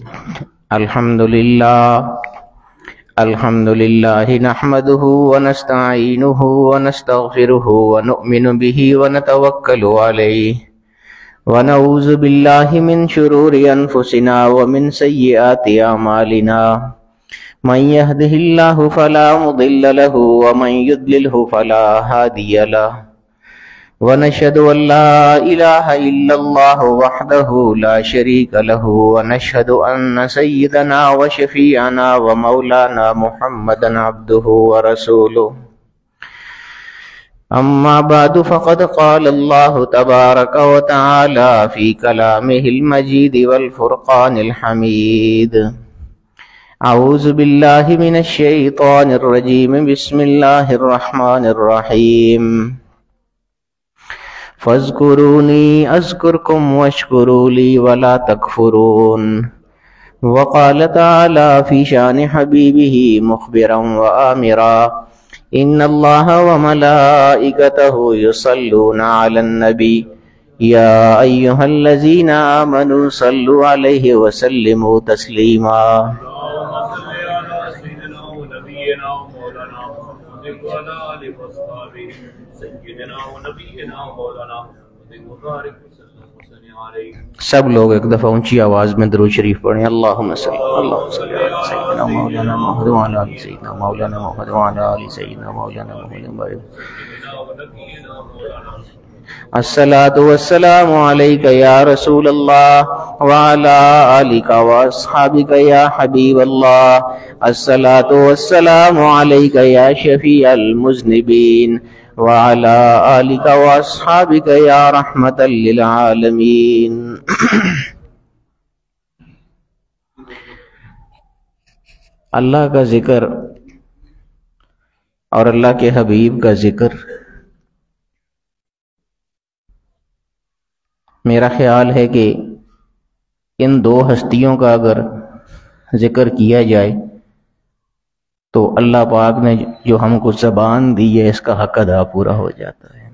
الحمد لله نحمده ونستعينه ونستغفره ونؤمن به ونتوكل عليه ونعوذ بالله من شرور أنفسنا ومن سيئات أعمالنا من يهده الله فلا مضل له ومن يضلله فلا هادي له ونشهد أن لا إله إلا الله وحده لا شريك له ونشهد أن سيدنا وشفيعنا ومولانا محمدا عبده ورسوله أما بعد فقد قال الله تبارك وتعالى في كلامه المجيد والفرقان الحميد أعوذ بالله من الشيطان الرجيم بسم الله الرحمن الرحيم فاذكروني أذكركم واشكروا لي ولا تكفرون وقال تعالى في شان حبيبه مخبرا وآمرا إن الله وملائكته يصلون على النبي يا أيها الذين آمنوا صلوا عليه وسلموا تسليما سب لوگ ایک دفعہ اونچی آواز میں درود شریف پڑھیں اللہم صلی علی سیدنا مولانا محمد وعلی آل سیدنا مولانا محمد وعلی آل سیدنا مولانا محمد. الصلاة والسلام علیک یا رسول اللہ وعلی آلک واصحابک یا حبیب اللہ. الصلاة والسلام علیک یا شفیع المذنبین وعلى آلك وأصحابك يا رحمة للعالمين. اللہ کا ذکر اور اللہ کے حبیب کا ذکر میرا خیال ہے کہ ان دو ہستیوں کا اگر ذکر کیا جائے تو اللہ پاک نے جو ہم کو زبان دی ہے اس کا حق ادا پورا ہو جاتا ہے.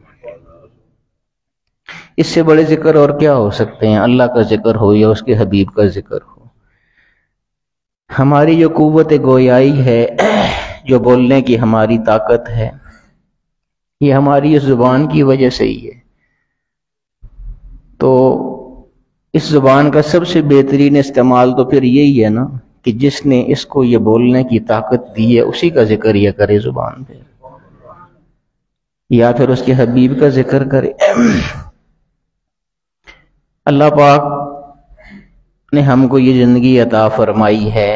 اس سے بڑے ذکر اور کیا ہو سکتے ہیں؟ اللہ کا ذکر ہو یا اس کے حبیب کا ذکر ہو. ہماری جو قوت گویائی ہے، جو بولنے کی ہماری طاقت ہے، یہ ہماری اس زبان کی وجہ سے ہی ہے. تو اس زبان کا سب سے بہترین استعمال تو پھر یہی ہے نا کہ جس نے اس کو یہ بولنے کی طاقت دی ہے اسی کا ذکر یہ کرے زبان پہ، یا پھر اس کے حبیب کا ذکر کرے. اللہ پاک نے ہم کو یہ زندگی عطا فرمائی ہے،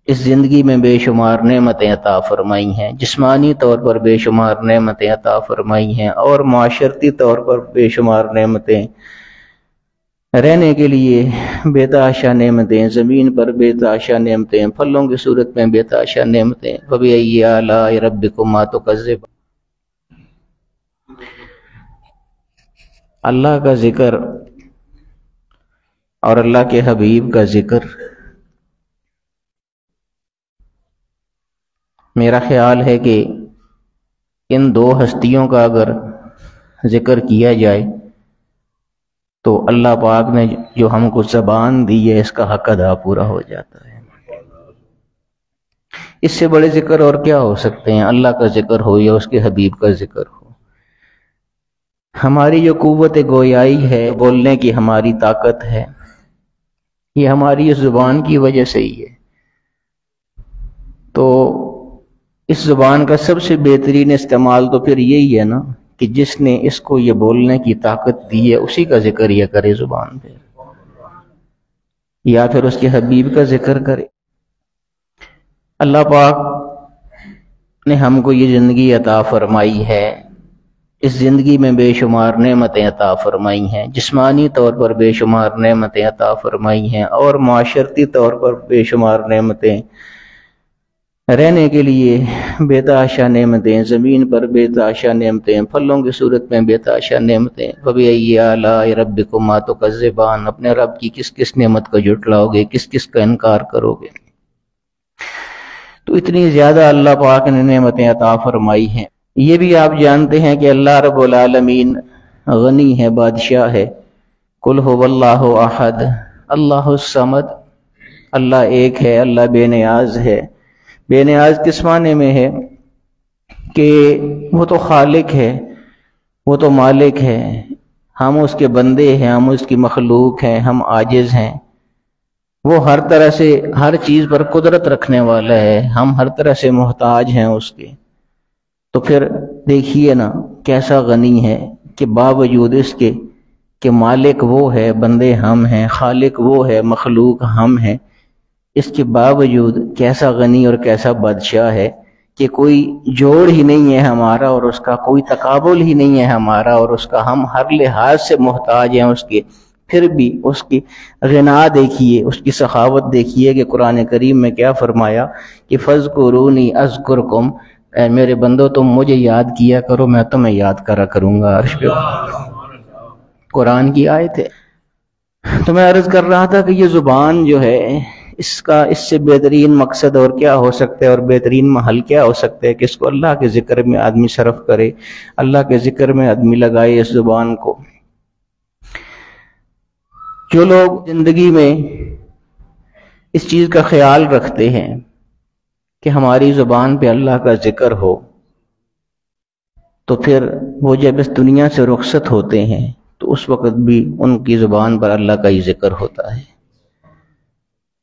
اس زندگی میں بے شمار نعمتیں عطا فرمائی ہیں، جسمانی طور پر بے شمار نعمتیں عطا فرمائی ہیں اور معاشرتی طور پر بے شمار نعمتیں، رہنے کے لیے بے تحاشا نعمتیں، زمین پر بے تحاشا نعمتیں، پھلوں کی صورت میں بے تحاشا نعمتیں. فَبِأَيِّ آلَاءِ رَبِّكُمَا تُكَذِّبَانِ. اللہ کا ذکر اور اللہ کے حبیب کا ذکر میرا خیال ہے کہ ان دو ہستیوں کا اگر ذکر کیا جائے تو اللہ پاک نے جو ہم کو زبان دی ہے اس کا حق ادا پورا ہو جاتا ہے. اس سے بڑے ذکر اور کیا ہو سکتے ہیں؟ اللہ کا ذکر ہو یا اس کے حبیب کا ذکر ہو. ہماری جو قوت گویائی ہے، بولنے کی ہماری طاقت ہے، یہ ہماری اس زبان کی وجہ سے ہی ہے. تو اس زبان کا سب سے بہترین استعمال تو پھر یہی ہے نا کہ جس نے اس کو یہ بولنے کی طاقت دی ہے اسی کا ذکر یہ کرے زبان پہ، یا پھر اس کے حبیب کا ذکر کرے. اللہ پاک نے ہم کو یہ زندگی عطا فرمائی ہے، اس زندگی میں بے شمار نعمتیں عطا فرمائی ہیں، جسمانی طور پر بے شمار نعمتیں عطا فرمائی ہیں اور معاشرتی طور پر بے شمار نعمتیں، رہنے کے لیے بے تحاشا نعمتیں، زمین پر بے تحاشا نعمتیں، پھلوں کی صورت میں بے تحاشا نعمتیں. فَبِأَيِّ آلَاءِ رَبِّكُمَا تُكَذِّبَانِ. اپنے رب کی کس کس نعمت کو جھٹلاؤ گے، کس کس کا انکار کرو گے؟ تو اتنی زیادہ اللہ پاک نے نعمتیں عطا فرمائی ہیں. یہ بھی آپ جانتے ہیں کہ اللہ رب العالمین غنی ہے، بادشاہ ہے. قُلْ هُوَ اللَّهُ أَحَدٌ اللَّهُ الصَّمَدُ اللہ ایک ہے، اللہ بے نیاز ہے۔ بے نیاز کس معنی میں ہے کہ وہ تو خالق ہے، وہ تو مالک ہے، ہم اس کے بندے ہیں، ہم اس کی مخلوق ہیں، ہم عاجز ہیں۔ وہ ہر طرح سے ہر چیز پر قدرت رکھنے والا ہے، ہم ہر طرح سے محتاج ہیں اس کے۔ تو پھر دیکھیے نا کیسا غنی ہے کہ باوجود اس کے کہ مالک وہ ہے، بندے ہم ہیں، خالق وہ ہے، مخلوق ہم ہیں، اس کے باوجود کیسا غنی اور کیسا بادشاہ ہے کہ کوئی جوڑ ہی نہیں ہے ہمارا اور اس کا کوئی تقابل ہی نہیں ہے ہمارا، اور اس کا ہم ہر لحاظ سے محتاج ہیں اس کے۔ پھر بھی اس کی غنا دیکھیے، اس کی سخاوت دیکھیے کہ قرآن کریم میں کیا فرمایا کہ فَاذْكُرُونِي أَذْكُرْكُمْ، اے میرے بندو تم مجھے یاد کیا کرو، میں تمہیں یاد کرا کروں گا۔ عرش پہ قرآن کی آیت ہے۔ تو میں عرض کر رہا تھا کہ یہ زبان جو ہے اس سے بہترین مقصد اور کیا ہو سکتا ہے، اور بہترین محل کیا ہو سکتا ہے کہ اس کو اللہ کے ذکر میں آدمی صرف کرے، اللہ کے ذکر میں آدمی لگائے اس زبان کو۔ جو لوگ زندگی میں اس چیز کا خیال رکھتے ہیں کہ ہماری زبان پہ اللہ کا ذکر ہو، تو پھر وہ جب اس دنیا سے رخصت ہوتے ہیں تو اس وقت بھی ان کی زبان پر اللہ کا ہی ذکر ہوتا ہے۔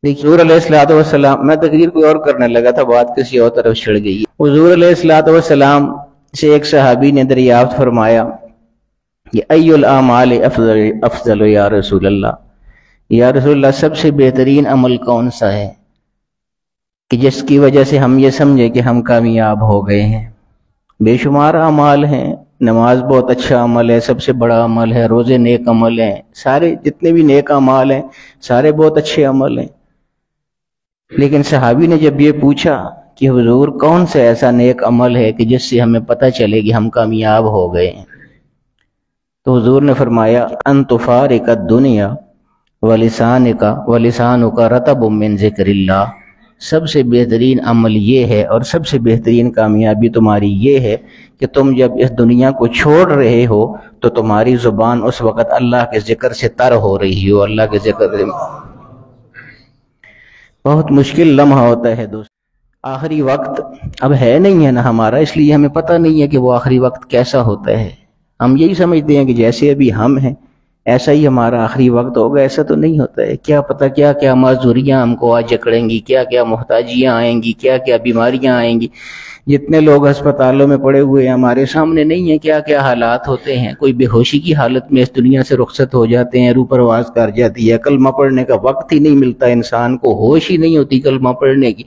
دیکھیے حضور علیہ الصلوۃ والسلام، میں تقریر کوئی اور کرنے لگا تھا، بات کسی اور طرف چھڑ گئی۔ حضور علیہ الصلوۃ والسلام سے ایک صحابی نے دریافت فرمایا کہ ای الاعمال افضل یا رسول اللہ، یا رسول اللہ سب سے بہترین عمل کون سا ہے کہ جس کی وجہ سے ہم یہ سمجھے کہ ہم کامیاب ہو گئے ہیں؟ بے شمار اعمال ہیں، نماز بہت اچھا عمل ہے، سب سے بڑا عمل ہے، روزے نیک عمل ہیں، سارے جتنے بھی نیک اعمال ہیں سارے بہت اچھے عمل ہیں۔ لیکن صحابی نے جب یہ پوچھا کہ حضور کون سا ایسا نیک عمل ہے کہ جس سے ہمیں پتہ چلے کہ ہم کامیاب ہو گئے ہیں، تو حضور نے فرمایا ان تفارق الدنیا ولسانک رطب من ذکر اللہ، سب سے بہترین عمل یہ ہے اور سب سے بہترین کامیابی تمہاری یہ ہے کہ تم جب اس دنیا کو چھوڑ رہے ہو تو تمہاری زبان اس وقت اللہ کے ذکر سے تر ہو رہی ہو، اللہ کے ذکر سے۔ بہت مشکل لمحہ ہوتا ہے دوست، آخری وقت اب ہے نہیں ہے نا ہمارا، اس لیے ہمیں پتہ نہیں ہے کہ وہ آخری وقت کیسا ہوتا ہے۔ ہم یہی سمجھتے ہیں کہ جیسے ابھی ہم ہیں ایسا ہی ہمارا آخری وقت ہوگا، ایسا تو نہیں ہوتا ہے۔ کیا پتہ کیا کیا معذوریاں ہم کو آج جکڑیں گی، کیا کیا محتاجیاں آئیں گی، کیا کیا بیماریاں آئیں گی۔ جتنے لوگ ہسپتالوں میں پڑے ہوئے ہیں ہمارے سامنے نہیں ہیں کیا کیا حالات ہوتے ہیں۔ کوئی بے ہوشی کی حالت میں اس دنیا سے رخصت ہو جاتے ہیں، روح پرواز کر جاتی ہے، کلمہ پڑھنے کا وقت ہی نہیں ملتا انسان کو، ہوش ہی نہیں ہوتی کلمہ پڑھنے کی۔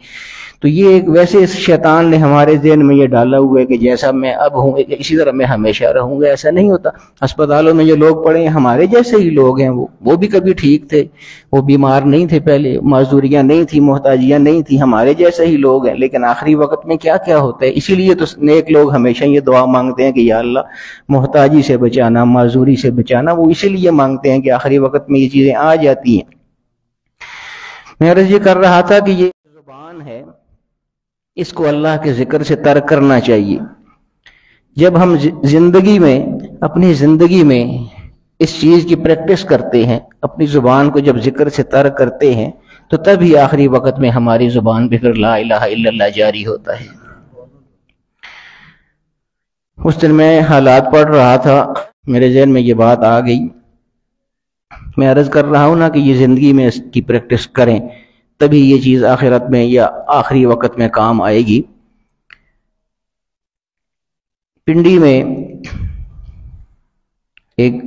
تو یہ ایک ویسے شیطان نے ہمارے ذہن میں یہ ڈالا ہوا ہے کہ جیسا میں اب ہوں اسی طرح میں ہمیشہ رہوں گا، ایسا نہیں ہوتا۔ ہسپتالوں میں جو لوگ پڑے ہیں ہمارے جیسے ہی لوگ ہیں، وہ بھی کبھی ٹھیک تھے، وہ بیمار نہیں تھے، پہلے معذوریاں نہیں تھی، محتاجیاں نہیں تھی، ہمارے جیسے ہی لوگ ہیں۔ لیکن آخری وقت میں کیا کیا ہوتا ہے، اسی لیے تو نیک لوگ ہمیشہ یہ دعا مانگتے ہیں کہ یا اللہ محتاجی سے بچانا، معذوری سے بچانا، وہ اسی لیے مانگتے ہیں کہ آخری وقت میں یہ چیزیں آ جاتی ہیں۔ میں عرض یہ کر رہا تھا کہ یہ زبان ہے اس کو اللہ کے ذکر سے تر کرنا چاہیے۔ جب ہم زندگی میں اپنی زندگی میں اس چیز کی پریکٹس کرتے ہیں، اپنی زبان کو جب ذکر سے تر کرتے ہیں تو تبھی آخری وقت میں ہماری زبان پہ پھر لا الہ الا اللہ جاری ہوتا ہے۔ اس دن میں حالات پڑھ رہا تھا، میرے ذہن میں یہ بات آ گئی، میں عرض کر رہا ہوں نا کہ یہ زندگی میں اس کی پریکٹس کریں تبھی یہ چیز آخرت میں یا آخری وقت میں کام آئے گی۔ پنڈی میں ایک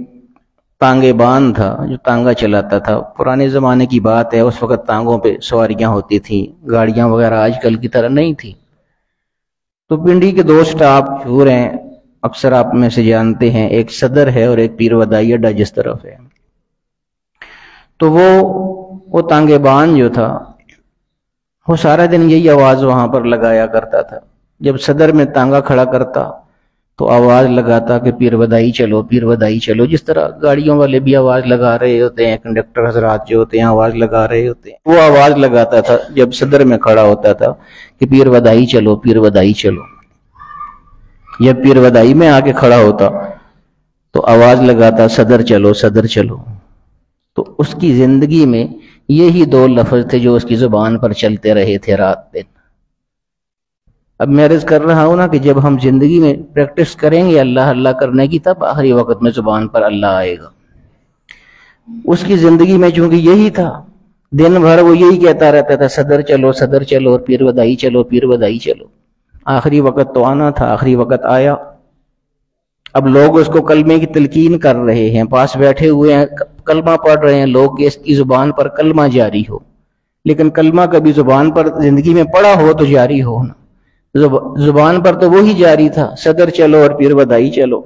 تانگے بان تھا جو تانگا چلاتا تھا، پرانے زمانے کی بات ہے، اس وقت تانگوں پہ سواریاں ہوتی تھیں، گاڑیاں وغیرہ آج کل کی طرح نہیں تھی۔ تو پنڈی کے دو سٹاپ مشہور ہیں، اکثر آپ میں سے جانتے ہیں، ایک صدر ہے اور ایک پیر ودائی اڈا جس طرف ہے۔ تو وہ تانگے بان جو تھا وہ سارا دن یہی آواز وہاں پر لگایا کرتا تھا۔ جب صدر میں تانگا کھڑا کرتا تو آواز لگاتا کہ پیر ودائی چلو، پیر ودائی چلو، جس طرح گاڑیوں والے بھی آواز لگا رہے ہوتے ہیں، کنڈکٹر حضرات جو ہوتے ہیں آواز لگا رہے ہوتے ہیں، وہ آواز لگاتا تھا جب صدر میں کھڑا ہوتا تھا کہ پیر ودائی چلو، پیر ودائی چلو۔ جب پیر ودائی میں آ کے کھڑا ہوتا تو آواز لگاتا صدر چلو، صدر چلو۔ تو اس کی زندگی میں یہی دو لفظ تھے جو اس کی زبان پر چلتے رہے تھے رات دن۔ اب میں عرض کر رہا ہوں نا کہ جب ہم زندگی میں پریکٹس کریں گے اللہ اللہ کرنے کی، تب آخری وقت میں زبان پر اللہ آئے گا۔ اس کی زندگی میں چونکہ یہی تھا، دن بھر وہ یہی کہتا رہتا تھا صدر چلو صدر چلو، اور پیر ودائی چلو پیر ودائی چلو۔ آخری وقت تو آنا تھا، آخری وقت آیا۔ اب لوگ اس کو کلمے کی تلقین کر رہے ہیں، پاس بیٹھے ہوئے ہیں، کلمہ پڑھ رہے ہیں لوگ کہ اس کی زبان پر کلمہ جاری ہو، لیکن کلمہ کبھی زبان پر زندگی میں پڑھا ہو تو جاری ہو نا۔ زبان پر تو وہی جاری تھا صدر چلو اور پیر ودائی چلو۔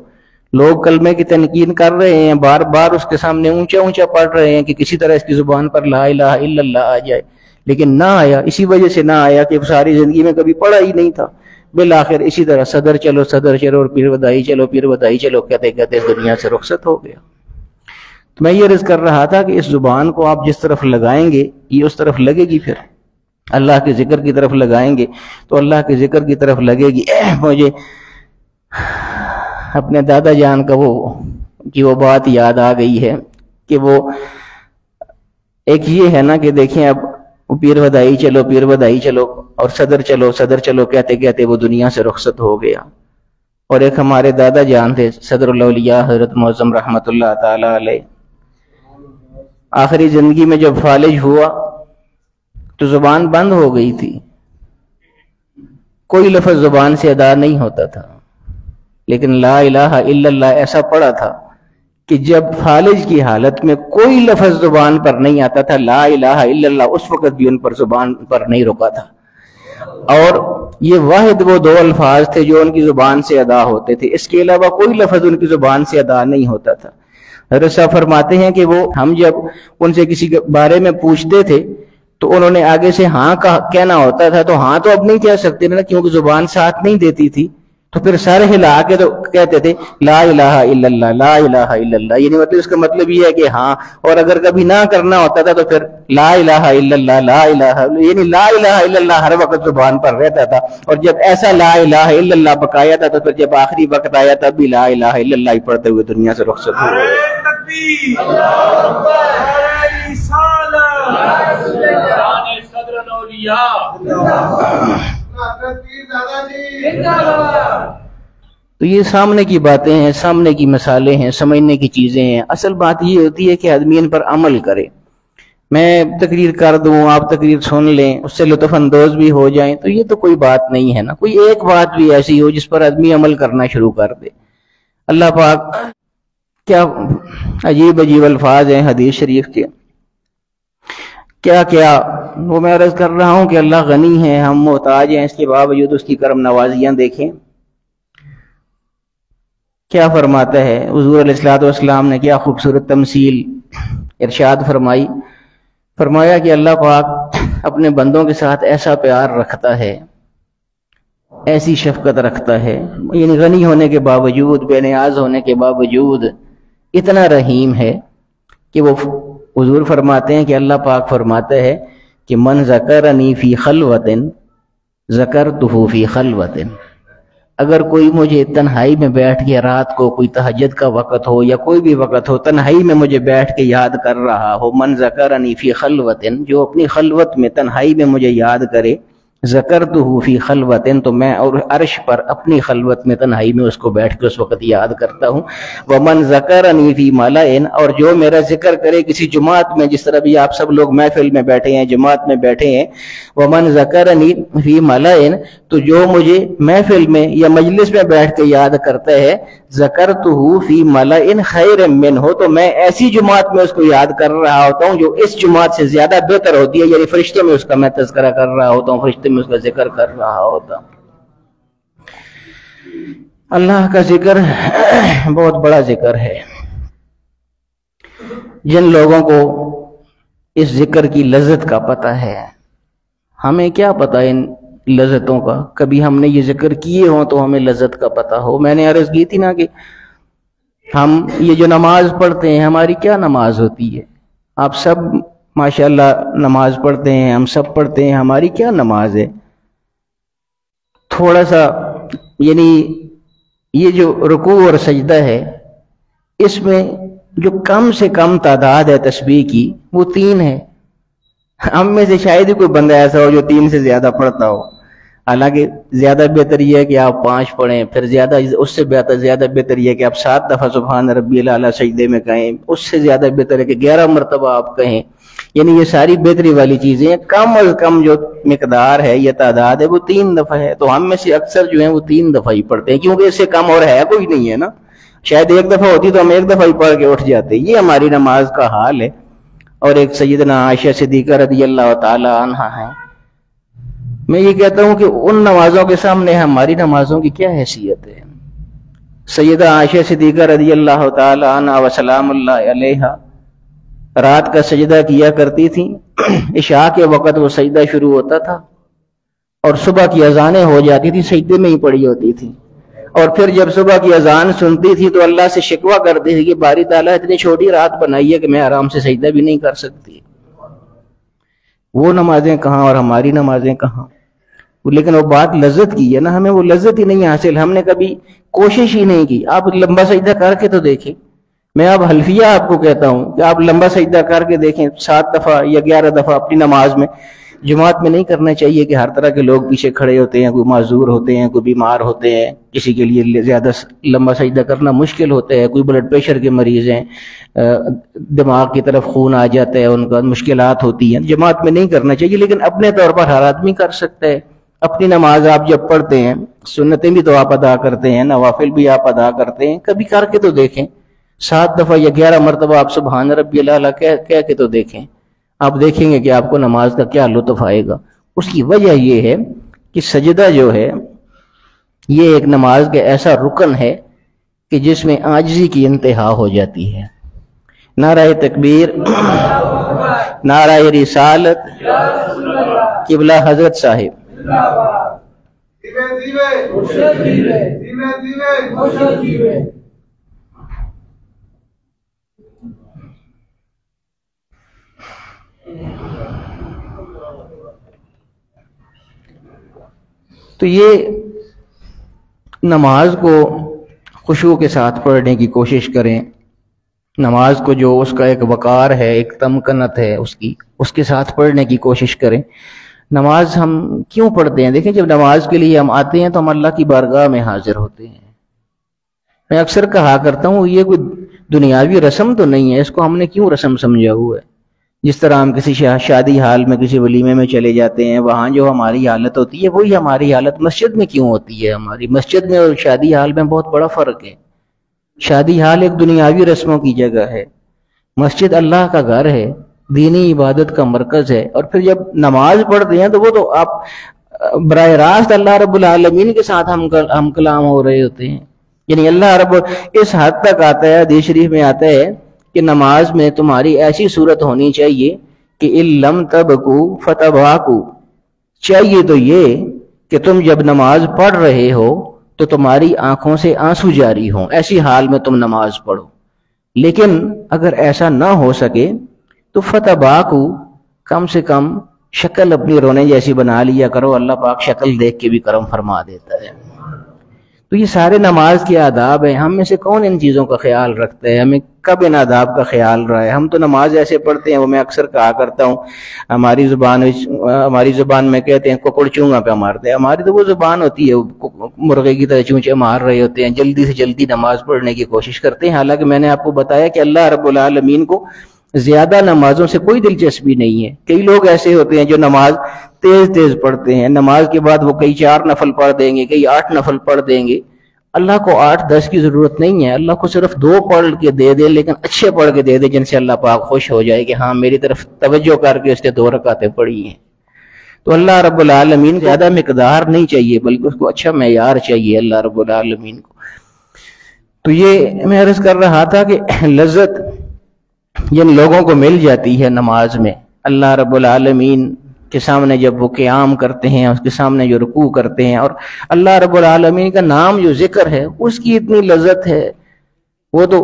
لوگ کلمے کی تنقید کر رہے ہیں، بار بار اس کے سامنے اونچا اونچا پڑھ رہے ہیں کہ کسی طرح اس کی زبان پر لا الہ الا اللہ آ جائے، لیکن نہ آیا۔ اسی وجہ سے نہ آیا کہ ساری زندگی میں کبھی پڑھا ہی نہیں تھا۔ بالآخر اسی طرح صدر چلو اور پیر ودائی چلو پیر ودائی چلو کہتے کہتے اس دنیا سے رخصت ہو گیا۔ تو میں یہ عرض کر رہا تھا کہ اس زبان کو آپ جس طرف لگائیں گے یہ اس طرف لگے گی، پھر اللہ کے ذکر کی طرف لگائیں گے تو اللہ کے ذکر کی طرف لگے گی۔ مجھے اپنے دادا جان کا وہ بات یاد آ گئی ہے کہ وہ ایک یہ ہے نا کہ دیکھیں اب پیر ودائی چلو اور صدر چلو کہتے کہتے وہ دنیا سے رخصت ہو گیا۔ اور ایک ہمارے دادا جان تھے صدر الاولیاء حضرت معظم رحمت اللہ تعالی علیہ، آخری زندگی میں جب فالج ہوا تو زبان بند ہو گئی تھی، کوئی لفظ زبان سے ادا نہیں ہوتا تھا، لیکن لا الہ الا اللہ ایسا پڑا تھا کہ جب فالج کی حالت میں کوئی لفظ زبان پر نہیں آتا تھا لا الہ الا اللہ، اس وقت بھی ان پر زبان پر نہیں رکا تھا۔ اور یہ واحد وہ دو الفاظ تھے جو ان کی زبان سے ادا ہوتے تھے، اس کے علاوہ کوئی لفظ ان کی زبان سے ادا نہیں ہوتا تھا۔ حضرت صاحب فرماتے ہیں کہ ہم جب ان سے کسی کے بارے میں پوچھتے تھے تو انہوں نے آگے سے ہاں کہنا ہوتا تھا، تو ہاں تو اب نہیں کہہ سکتے نا کیونکہ زبان ساتھ نہیں دیتی تھی، تو پھر سارے ہلا کے تو کہتے تھے لا الہ الا اللہ لا الہ الا اللہ، یعنی مطلب اس کا مطلب یہ ہے کہ ہاں، اور اگر کبھی نہ کرنا ہوتا تھا تو پھر لا الہ الا اللہ لا الہ، یعنی لا الہ الا اللہ ہر وقت زبان پر رہتا تھا۔ اور جب ایسا لا الہ الا اللہ بقایا تھا تو پھر جب آخری وقت آیا تب بھی لا الہ الا اللہ ہی پڑھتے ہوئے دنیا سے رخصت ہو گئے۔ تو یہ سامنے کی باتیں ہیں، سامنے کی مثالیں ہیں، سمجھنے کی چیزیں ہیں۔ اصل بات یہ ہوتی ہے کہ آدمی ان پر عمل کرے۔ میں تقریر کر دوں، آپ تقریر سن لیں، اس سے لطف اندوز بھی ہو جائیں تو یہ تو کوئی بات نہیں ہے نا۔ کوئی ایک بات بھی ایسی ہو جس پر آدمی عمل کرنا شروع کر دے۔ اللہ پاک کیا عجیب عجیب الفاظ ہیں حدیث شریف کے، کیا کیا وہ میں عرض کر رہا ہوں کہ اللہ غنی ہے، ہم محتاج ہیں، اس کے باوجود اس کی کرم نوازیاں دیکھیں کیا فرماتا ہے۔ حضور علیہ الصلوۃ والسلام نے کیا خوبصورت تمثیل ارشاد فرمایا کہ اللہ پاک اپنے بندوں کے ساتھ ایسا پیار رکھتا ہے، ایسی شفقت رکھتا ہے، یعنی غنی ہونے کے باوجود، بے نیاز ہونے کے باوجود اتنا رحیم ہے کہ وہ حضور فرماتے ہیں کہ اللہ پاک فرماتا ہے کہ من ذکرنی فی خلوۃ ذکرتہ فی خلوۃ، اگر کوئی مجھے تنہائی میں بیٹھ کے رات کو کوئی تہجد کا وقت ہو یا کوئی بھی وقت ہو، تنہائی میں مجھے بیٹھ کے یاد کر رہا ہو، من ذکرنی فی خلوۃ، جو اپنی خلوت میں تنہائی میں مجھے یاد کرے، ذکرتہ فی خلوۃ، تو میں اور عرش پر اپنی خلوت میں تنہائی میں اس کو بیٹھ کے اس وقت یاد کرتا ہوں۔ ومن ذکرنی فی ملأ، اور جو میرا ذکر کرے کسی جماعت میں، جس طرح بھی آپ سب لوگ محفل میں بیٹھے ہیں، جماعت میں بیٹھے ہیں، ومن ذکرنی فی ملأ، تو جو مجھے محفل میں یا مجلس میں بیٹھ کے یاد کرتا ہے، ذکرتہ فی ملأ خیر منہ، تو میں ایسی جماعت میں اس کو یاد کر رہا ہوتا ہوں جو اس جماعت سے زیادہ بہتر ہوتی ہے، یعنی فرشتوں میں اس کا میں تذکرہ کر رہا ہوتا ہوں، فرشتے میں اس کا ذکر کر رہا ہوتا ہوں۔ اللہ کا ذکر بہت بڑا ذکر ہے۔ جن لوگوں کو اس ذکر کی لذت کا پتہ ہے، ہمیں کیا پتہ ان لذتوں کا، کبھی ہم نے یہ ذکر کیے ہوں تو ہمیں لذت کا پتہ ہو۔ میں نے عرض کی تھی نا کہ ہم یہ جو نماز پڑھتے ہیں، ہماری کیا نماز ہوتی ہے؟ آپ سب ماشاءاللہ نماز پڑھتے ہیں، ہم سب پڑھتے ہیں، ہماری کیا نماز ہے؟ تھوڑا سا یعنی یہ جو رکوع اور سجدہ ہے، اس میں جو کم سے کم تعداد ہے تسبیح کی وہ 3 ہے، ہم میں سے شاید ہی کوئی بندہ ایسا ہو جو 3 سے زیادہ پڑھتا ہو. حالانکہ زیادہ بہتر یہ ہے کہ آپ 5 پڑھیں، پھر اس سے زیادہ بہتر یہ ہے کہ آپ 7 دفعہ سبحان ربی الاعلیٰ سجدے میں کہیں، اس سے زیادہ بہتر ہے کہ 11 مرتبہ آپ کہیں. یعنی یہ ساری بہتری والی چیزیں ہیں. کم از کم جو مقدار ہے یا تعداد ہے وہ 3 دفعہ ہے. تو ہم میں سے اکثر جو ہیں وہ 3 دفعہ ہی پڑھتے ہیں، کیونکہ اس سے کم اور ہے کوئی نہیں ہے نا. شاید 1 دفعہ ہوتی تو ہم 1 دفعہ ہی پڑھ کے اٹھ جاتے. یہ ہماری نماز کا حال ہے. اور ایک سیدنا عائشہ صدیقہ رضی اللہ تعالی عنہا ہیں. میں یہ کہتا ہوں کہ ان نمازوں کے سامنے ہماری نمازوں کی کیا حیثیت ہے. سیدہ عائشہ صدیقہ رضی اللہ تعالی عنہا وسلام اللہ علیہا رات کا سجدہ کیا کرتی تھیں. عشاء کے وقت وہ سجدہ شروع ہوتا تھا اور صبح کی اذانیں ہو جاتی تھی، سجدے میں ہی پڑی ہوتی تھی. اور پھر جب صبح کی اذان سنتی تھی تو اللہ سے شکوہ کرتی تھی کہ باری تعالیٰ اتنی چھوٹی رات بنائی ہے کہ میں آرام سے سجدہ بھی نہیں کر سکتی. وہ نمازیں کہاں اور ہماری نمازیں کہاں. لیکن وہ بات لذت کی ہے نا، ہمیں وہ لذت ہی نہیں حاصل. ہم نے کبھی کوشش ہی نہیں کی. آپ لمبا سجدہ کر کے تو دیکھیں. میں اب حلفیہ آپ کو کہتا ہوں کہ آپ لمبا سجدہ کر کے دیکھیں 7 دفعہ یا 11 دفعہ اپنی نماز میں. جماعت میں نہیں کرنا چاہیے کہ ہر طرح کے لوگ پیچھے کھڑے ہوتے ہیں، کوئی معذور ہوتے ہیں، کوئی بیمار ہوتے ہیں، کسی کے لیے زیادہ لمبا سجدہ کرنا مشکل ہوتا ہے، کوئی بلڈ پریشر کے مریض ہیں، دماغ کی طرف خون آ جاتا ہے، ان کا مشکلات ہوتی ہیں. جماعت میں نہیں کرنا چاہیے، لیکن اپنے طور پر ہر آدمی کر سکتا ہے. اپنی نماز آپ جب پڑھتے ہیں، سنتیں بھی تو آپ ادا کرتے ہیں، نوافل بھی آپ ادا کرتے ہیں، کبھی کر کے تو دیکھیں. 7 دفعہ یا 11 مرتبہ آپ سبحان ربی الاعلیٰ کہہ کے تو دیکھیں. آپ دیکھیں گے کہ آپ کو نماز کا کیا لطف آئے گا. اس کی وجہ یہ ہے کہ سجدہ جو ہے یہ ایک نماز کا ایسا رکن ہے کہ جس میں عاجزی کی انتہا ہو جاتی ہے. نعرہ تکبیر، نعرہ رسالت، قبلہ حضرت صاحب. تو یہ نماز کو خشوع کے ساتھ پڑھنے کی کوشش کریں. نماز کو جو اس کا ایک وقار ہے، ایک تمکنت ہے اس کے ساتھ پڑھنے کی کوشش کریں. نماز ہم کیوں پڑھتے ہیں؟ دیکھیں، جب نماز کے لیے ہم آتے ہیں تو ہم اللہ کی بارگاہ میں حاضر ہوتے ہیں. میں اکثر کہا کرتا ہوں یہ کوئی دنیاوی رسم تو نہیں ہے. اس کو ہم نے کیوں رسم سمجھا ہوا ہے؟ جس طرح ہم کسی شادی حال میں کسی ولیمے میں چلے جاتے ہیں، وہاں جو ہماری حالت ہوتی ہے وہی ہماری حالت مسجد میں کیوں ہوتی ہے. ہماری مسجد میں اور شادی حال میں بہت بڑا فرق ہے. شادی حال ایک دنیاوی رسموں کی جگہ ہے، مسجد اللہ کا گھر ہے، دینی عبادت کا مرکز ہے. اور پھر جب نماز پڑھتے ہیں تو وہ تو آپ براہ راست اللہ رب العالمین کے ساتھ ہم کلام ہو رہے ہوتے ہیں. یعنی اللہ رب اس حد تک آتا ہے، حدیث شریف میں آتا ہے کہ نماز میں تمہاری ایسی صورت ہونی چاہیے کہ لم تبکو فتباکو. چاہیے تو یہ کہ تم جب نماز پڑھ رہے ہو تو تمہاری آنکھوں سے آنسو جاری ہوں، ایسی حال میں تم نماز پڑھو. لیکن اگر ایسا نہ ہو سکے تو فتباکو، کم سے کم شکل اپنی رونے جیسی بنا لیا کرو. اللہ پاک شکل دیکھ کے بھی کرم فرما دیتا ہے. تو یہ سارے نماز کے آداب ہیں. ہم میں سے کون ان چیزوں کا خیال رکھتا ہے؟ ہمیں کب ان آداب کا خیال رہا ہے؟ ہم تو نماز ایسے پڑھتے ہیں، وہ میں اکثر کہا کرتا ہوں، ہماری زبان میں کہتے ہیں ککڑ چونگا پہ مارتے ہیں. ہماری تو وہ زبان ہوتی ہے، مرغے کی طرح چونچے مار رہے ہوتے ہیں، جلدی سے جلدی نماز پڑھنے کی کوشش کرتے ہیں. حالانکہ میں نے آپ کو بتایا کہ اللہ رب العالمین کو زیادہ نمازوں سے کوئی دلچسپی نہیں ہے. کئی لوگ ایسے ہوتے ہیں جو نماز تیز تیز پڑھتے ہیں، نماز کے بعد وہ کئی 4 نفل پڑھ دیں گے، کئی 8 نفل پڑھ دیں گے. اللہ کو 8-10 کی ضرورت نہیں ہے. اللہ کو صرف 2 پڑھ کے دے دے، لیکن اچھے پڑھ کے دے دے جن سے اللہ پاک خوش ہو جائے کہ ہاں میری طرف توجہ کر کے اس نے 2 رکعتیں پڑھی ہیں. تو اللہ رب العالمین زیادہ مقدار نہیں چاہیے، بلکہ اس کو اچھا معیار چاہیے اللہ رب العالمین کو. تو یہ میں عرض کر رہا تھا کہ لذت جن لوگوں کو مل جاتی ہے نماز میں، اللہ رب العالمین کے سامنے جب وہ قیام کرتے ہیں، اس کے سامنے جو رکوع کرتے ہیں، اور اللہ رب العالمین کا نام جو ذکر ہے اس کی اتنی لذت ہے. وہ تو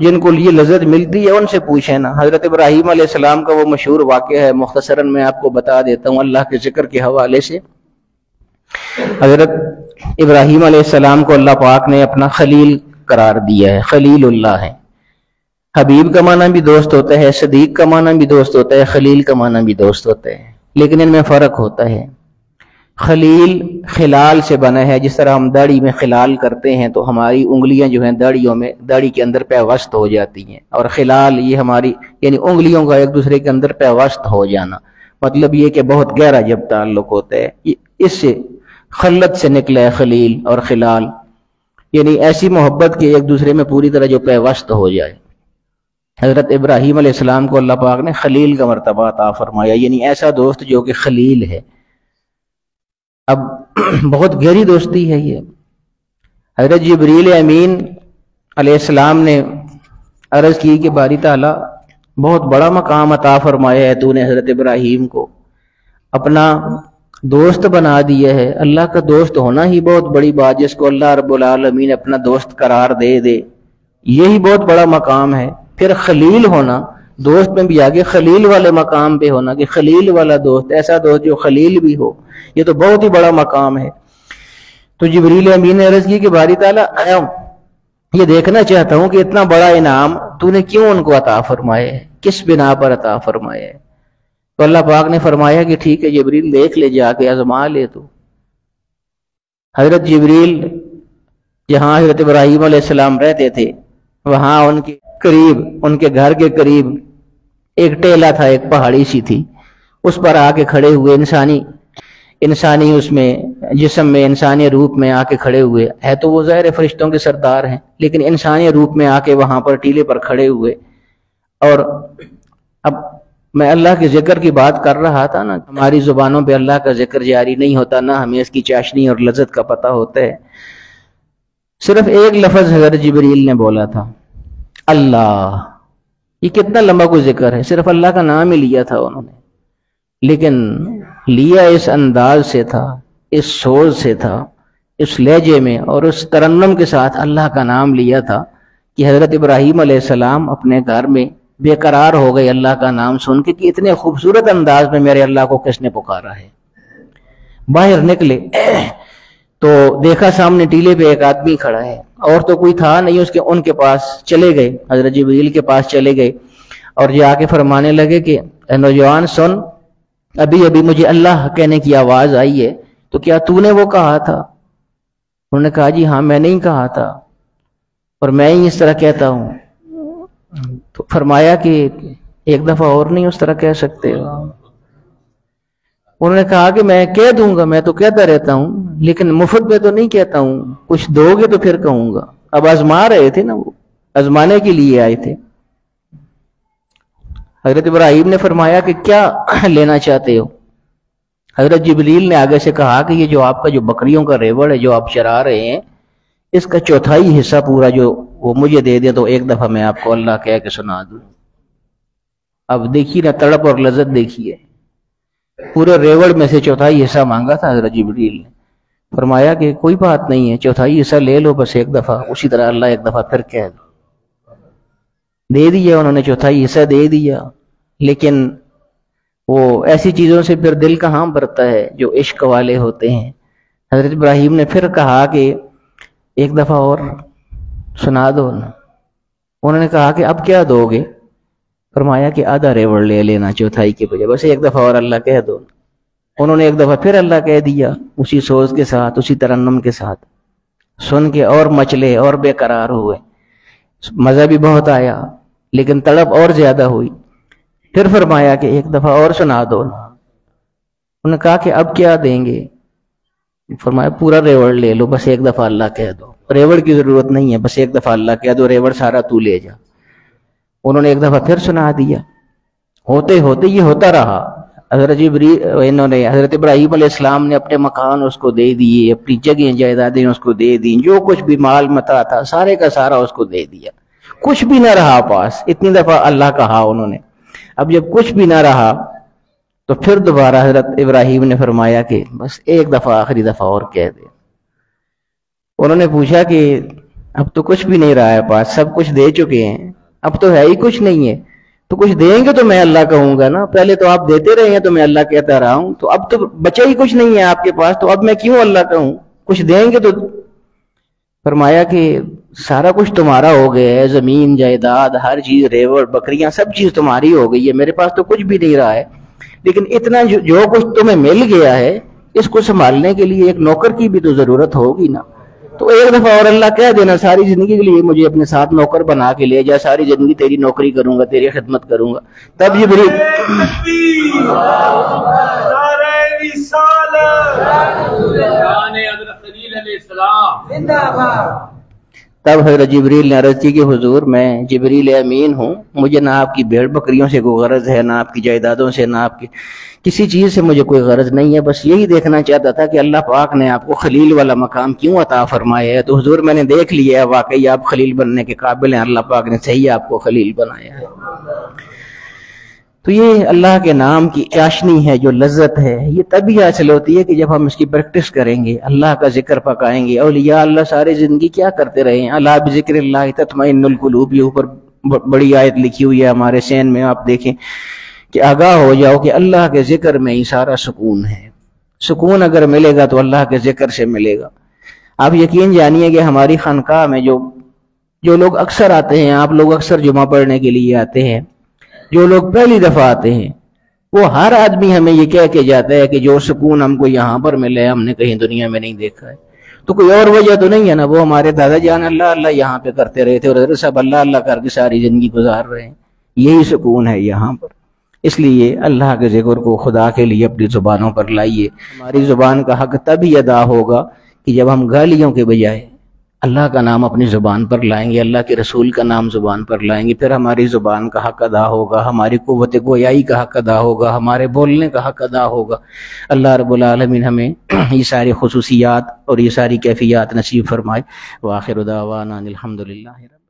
جن کو یہ لذت ملتی ہے ان سے پوچھیں نا. حضرت ابراہیم علیہ السلام کا وہ مشہور واقعہ ہے، مختصراً میں آپ کو بتا دیتا ہوں اللہ کے ذکر کے حوالے سے. حضرت ابراہیم علیہ السلام کو اللہ پاک نے اپنا خلیل قرار دیا ہے، خلیل اللہ ہے. حبیب کا معنی بھی دوست ہوتا ہے، صدیق کا معنی بھی دوست ہوتا ہے، خلیل کا معنی بھی دوست ہوتا ہے، لیکن ان میں فرق ہوتا ہے۔ خلیل خلال سے بنا ہے، جس طرح ہم داڑھی میں خلال کرتے ہیں تو ہماری انگلیاں جو ہیں داڑھی کے اندر پیوست ہو جاتی ہیں، اور خلال یہ ہماری یعنی انگلیوں کا ایک دوسرے کے اندر پیوست ہو جانا، مطلب یہ کہ بہت گہرا جب تعلق ہوتا ہے، اس سے خلت سے نکلا ہے خلیل اور خلال، یعنی ایسی محبت کہ ایک دوسرے میں پوری طرح جو پیوست ہو جائے۔ حضرت ابراہیم علیہ السلام کو اللہ پاک نے خلیل کا مرتبہ عطا فرمایا، یعنی ایسا دوست جو کہ خلیل ہے۔ اب بہت گہری دوستی ہے یہ۔ حضرت جبریل امین علیہ السلام نے عرض کی کہ باری تعالیٰ بہت بڑا مقام عطا فرمایا ہے تو نے حضرت ابراہیم کو، اپنا دوست بنا دیا ہے۔ اللہ کا دوست ہونا ہی بہت بڑی بات، جس کو اللہ رب العالمین اپنا دوست قرار دے یہی بہت بڑا مقام ہے۔ پھر خلیل ہونا، دوست میں بھی آگے خلیل والے مقام پہ ہونا، کہ خلیل والا دوست، ایسا دوست جو خلیل بھی ہو، یہ تو بہت ہی بڑا مقام ہے۔ تو جبریل امین نے عرض کی کہ باری تعالیٰ یہ دیکھنا چاہتا ہوں کہ اتنا بڑا انعام تو نے کیوں ان کو عطا فرمایا ہے، کس بنا پر عطا فرمایا ہے؟ تو اللہ پاک نے فرمایا کہ ٹھیک ہے جبریل، دیکھ لے، جا کے آزما لے تو۔ حضرت جبریل جہاں حضرت ابراہیم علیہ السلام رہتے تھے وہاں ان کے قریب، ان کے گھر کے قریب ایک ٹیلا تھا، ایک پہاڑی سی تھی، اس پر آ کے کھڑے ہوئے، انسانی اس میں جسم میں انسانی روپ میں آ کے کھڑے ہوئے، ہے تو وہ ظاہر فرشتوں کے سردار ہیں لیکن انسانی روپ میں آ کے وہاں پر ٹیلے پر کھڑے ہوئے۔ اور اب میں اللہ کے ذکر کی بات کر رہا تھا نا، ہماری زبانوں پہ اللہ کا ذکر جاری نہیں ہوتا، نہ ہمیں اس کی چاشنی اور لذت کا پتہ ہوتا ہے۔ صرف ایک لفظ حضرت جبریل نے بولا تھا، اللہ۔ یہ کتنا لمبا کوئی ذکر ہے، صرف اللہ کا نام ہی لیا تھا انہوں نے، لیکن لیا اس انداز سے تھا، اس سوز سے تھا، اس لہجے میں اور اس ترنم کے ساتھ اللہ کا نام لیا تھا کہ حضرت ابراہیم علیہ السلام اپنے گھر میں بے قرار ہو گئے اللہ کا نام سن کے کہ اتنے خوبصورت انداز میں میرے اللہ کو کس نے پکارا ہے۔ باہر نکلے تو دیکھا سامنے ٹیلے پہ ایک آدمی کھڑا ہے، اور تو کوئی تھا نہیں، ان کے پاس چلے گئے، حضرت جبریل کے پاس چلے گئے اور جا کے فرمانے لگے کہ اے نوجوان سن، ابھی مجھے اللہ کہنے کی آواز آئی ہے، تو کیا تو نے وہ کہا تھا؟ انہوں نے کہا جی ہاں میں نے ہی کہا تھا، اور میں ہی اس طرح کہتا ہوں۔ تو فرمایا کہ ایک دفعہ اور نہیں اس طرح کہہ سکتے؟ انہوں نے کہا کہ میں کہہ دوں گا، میں تو کہتا رہتا ہوں لیکن مفت میں تو نہیں کہتا ہوں، کچھ دو گے تو پھر کہوں گا۔ اب آزما رہے تھے نا، وہ آزمانے کے لیے آئے تھے۔ حضرت ابراہیم نے فرمایا کہ کیا لینا چاہتے ہو؟ حضرت جبریل نے آگے سے کہا کہ یہ جو آپ کا جو بکریوں کا ریوڑ ہے جو آپ چرا رہے ہیں، اس کا چوتھائی حصہ پورا جو وہ مجھے دے دیں تو ایک دفعہ میں آپ کو اللہ کہہ کے سنا دوں۔ اب دیکھیے نا تڑپ اور لذت دیکھیے، پورے ریوڑ میں سے چوتھائی حصہ مانگا تھا حضرت جبریل نے۔ فرمایا کہ کوئی بات نہیں ہے، چوتھائی حصہ لے لو بس ایک دفعہ، اسی طرح اللہ ایک دفعہ پھر کہہ دو۔ دے دیا انہوں نے، چوتھائی حصہ دے دیا، لیکن وہ ایسی چیزوں سے پھر دل کہاں بھرتا ہے جو عشق والے ہوتے ہیں۔ حضرت ابراہیم نے پھر کہا کہ ایک دفعہ اور سنا دو نا۔ انہوں نے کہا کہ اب کیا دو گے؟ فرمایا کہ آدھا ریوڑ لے لینا چوتھائی کے بجائے، بس ایک دفعہ اور اللہ کہہ دو۔ انہوں نے ایک دفعہ پھر اللہ کہہ دیا، اسی سوز کے ساتھ، اسی ترنم کے ساتھ۔ سن کے اور مچلے اور بے قرار ہوئے، مزہ بھی بہت آیا لیکن تڑپ اور زیادہ ہوئی۔ پھر فرمایا کہ ایک دفعہ اور سنا دو نا۔ انہوں نے کہا کہ اب کیا دیں گے؟ فرمایا پورا ریوڑ لے لو، بس ایک دفعہ اللہ کہہ دو، ریوڑ کی ضرورت نہیں ہے، بس ایک دفعہ اللہ کہہ دو، ریوڑ سارا تو لے جا۔ انہوں نے ایک دفعہ پھر سنا دیا۔ ہوتے ہوتے یہ ہوتا رہا، حضرت ابراہیم علیہ السلام نے اپنے مکان اس کو دے دیے، اپنی جگہیں جائیدادیں اس کو دے دیں، جو کچھ بھی مال متاع تھا سارے کا سارا اس کو دے دیا، کچھ بھی نہ رہا پاس۔ اتنی دفعہ اللہ کہا انہوں نے، اب جب کچھ بھی نہ رہا تو پھر دوبارہ حضرت ابراہیم نے فرمایا کہ بس ایک دفعہ آخری دفعہ اور کہہ دے۔ انہوں نے پوچھا کہ اب تو کچھ بھی نہیں رہا ہے پاس، سب کچھ دے چکے ہیں، اب تو ہے ہی کچھ نہیں ہے، تو کچھ دیں گے تو میں اللہ کہوں گا نا، پہلے تو آپ دیتے رہے ہیں تو میں اللہ کہتا رہا ہوں، تو اب تو بچا ہی کچھ نہیں ہے آپ کے پاس، تو اب میں کیوں اللہ کہوں؟ کچھ دیں گے تو فرمایا کہ سارا کچھ تمہارا ہو گیا ہے، زمین جائیداد ہر چیز، ریوڑ بکریاں سب چیز تمہاری ہو گئی ہے، میرے پاس تو کچھ بھی نہیں رہا ہے، لیکن اتنا جو کچھ تمہیں مل گیا ہے اس کو سنبھالنے کے لیے ایک نوکر کی بھی تو ضرورت ہوگی نا۔ تو ایک دفعہ اور اللہ کہہ دینا ساری زندگی کے لیے مجھے اپنے ساتھ نوکر بنا کے لے جا، ساری زندگی تیری نوکری کروں گا، تیری خدمت کروں گا۔ تب حضرت جبریل نے عرض کی کہ حضور میں جبریل امین ہوں، مجھے نہ آپ کی بھیڑ بکریوں سے کوئی غرض ہے، نہ آپ کی جائیدادوں سے، نہ آپ کی کسی چیز سے مجھے کوئی غرض نہیں ہے، بس یہی دیکھنا چاہتا تھا کہ اللہ پاک نے آپ کو خلیل والا مقام کیوں عطا فرمایا ہے۔ تو حضور میں نے دیکھ لیا ہے واقعی آپ خلیل بننے کے قابل ہیں، اللہ پاک نے صحیح آپ کو خلیل بنایا ہے۔ تو یہ اللہ کے نام کی چاشنی ہے، جو لذت ہے، یہ تبھی حاصل ہوتی ہے کہ جب ہم اس کی پریکٹس کریں گے، اللہ کا ذکر پکائیں گے۔ اولیاء اللہ سارے زندگی کیا کرتے رہے ہیں؟ اللہ بذکر اللہ تطمئن القلوب، یہ اوپر بڑی آیت لکھی ہوئی ہے ہمارے سین میں، آپ دیکھیں کہ آگاہ ہو جاؤ کہ اللہ کے ذکر میں ہی سارا سکون ہے۔ سکون اگر ملے گا تو اللہ کے ذکر سے ملے گا۔ آپ یقین جانیے کہ ہماری خانقاہ میں جو لوگ اکثر آتے ہیں، آپ لوگ اکثر جمعہ پڑھنے کے لیے آتے ہیں، جو لوگ پہلی دفعہ آتے ہیں، وہ ہر آدمی ہمیں یہ کہہ کے جاتا ہے کہ جو سکون ہم کو یہاں پر ملے ہم نے کہیں دنیا میں نہیں دیکھا ہے۔ تو کوئی اور وجہ تو نہیں ہے نا، وہ ہمارے دادا جان اللہ اللہ یہاں پہ کرتے رہے تھے اور حضرت صاحب اللہ اللہ کر کے ساری زندگی گزار رہے ہیں، یہی سکون ہے یہاں پر۔ اس لیے اللہ کے ذکر کو خدا کے لیے اپنی زبانوں پر لائیے۔ ہماری زبان کا حق تبھی ادا ہوگا کہ جب ہم گالیوں کے بجائے اللہ کا نام اپنی زبان پر لائیں گے، اللہ کے رسول کا نام زبان پر لائیں گے، پھر ہماری زبان کا حق ادا ہوگا، ہماری قوت گویائی کا حق ادا ہوگا، ہمارے بولنے کا حق ادا ہوگا۔ اللہ رب العالمین ہمیں یہ ساری خصوصیات اور یہ ساری کیفیات نصیب فرمائے۔ وآخر دعوانا الحمدللہ۔